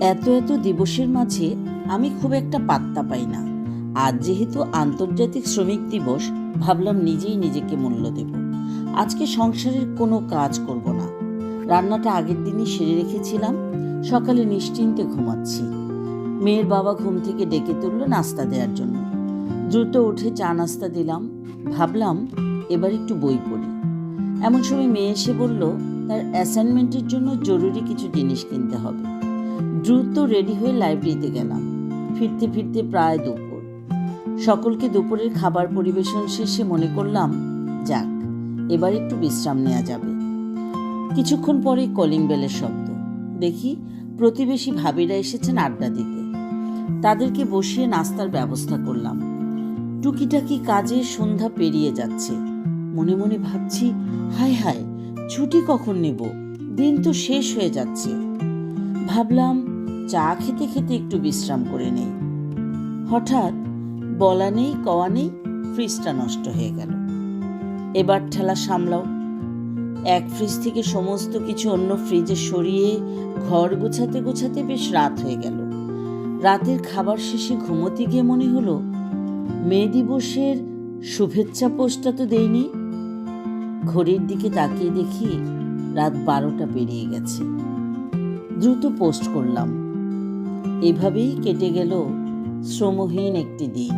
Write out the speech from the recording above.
এত এত দিবসের মাঝে আমি খুব একটা পাত্তা পাই না। আজ যেহেতু আন্তর্জাতিক শ্রমিক দিবস, ভাবলাম নিজেই নিজেকে মূল্য দেব। আজকে সংসারের কোনো কাজ করব না। রান্নাটা আগের দিনই সেরে রেখেছিলাম। সকালে নিশ্চিন্তে ঘুমাচ্ছি। মেয়ের বাবা ঘুম থেকে ডেকে তুলল নাস্তা দেওয়ার জন্য। দ্রুত উঠে চা নাস্তা দিলাম। ভাবলাম এবার একটু বই পড়ি। এমন সময় মেয়ে এসে বলল তার অ্যাসাইনমেন্টের জন্য জরুরি কিছু জিনিস কিনতে হবে। দ্রুত রেডি হয়ে লাইব্রেরিতে গেলাম। ফিরতে ফিরতে প্রায় দুপুর। সকলকে দুপুরের খাবার পরিবেশন শেষে মনে করলাম, যাক, এবার একটু বিশ্রাম নেওয়া যাবে। কিছুক্ষণ পরেই কলিং বেলের শব্দ। দেখি প্রতিবেশী ভাবিরা এসেছেন আড্ডা দিতে। তাদেরকে বসিয়ে নাস্তার ব্যবস্থা করলাম। টুকিটাকি কাজে সন্ধ্যা পেরিয়ে যাচ্ছে। মনে মনে ভাবছি, হায় হায়, ছুটি কখন নেব? দিন তো শেষ হয়ে যাচ্ছে। ভাবলাম চা খেতে খেতে একটু বিশ্রাম করে নেই। হঠাৎ বলা নেই কওয়া নেই ফ্রিজটা নষ্ট হয়ে গেল। এবার ঠেলা সামলাও। এক ফ্রিজ থেকে সমস্ত কিছু অন্য ফ্রিজে সরিয়ে ঘর গোছাতে গোছাতে বেশ রাত হয়ে গেল। রাতের খাবার শেষে ঘুমোতে গিয়ে মনে হলো, মে দিবসের শুভেচ্ছা পোস্টটা তো দেইনি। ঘড়ির দিকে তাকিয়ে দেখি রাত 12টা পেরিয়ে গেছে। দ্রুত পোস্ট করলাম। এভাবেই কেটে গেল শ্রমহীন একটি দিন।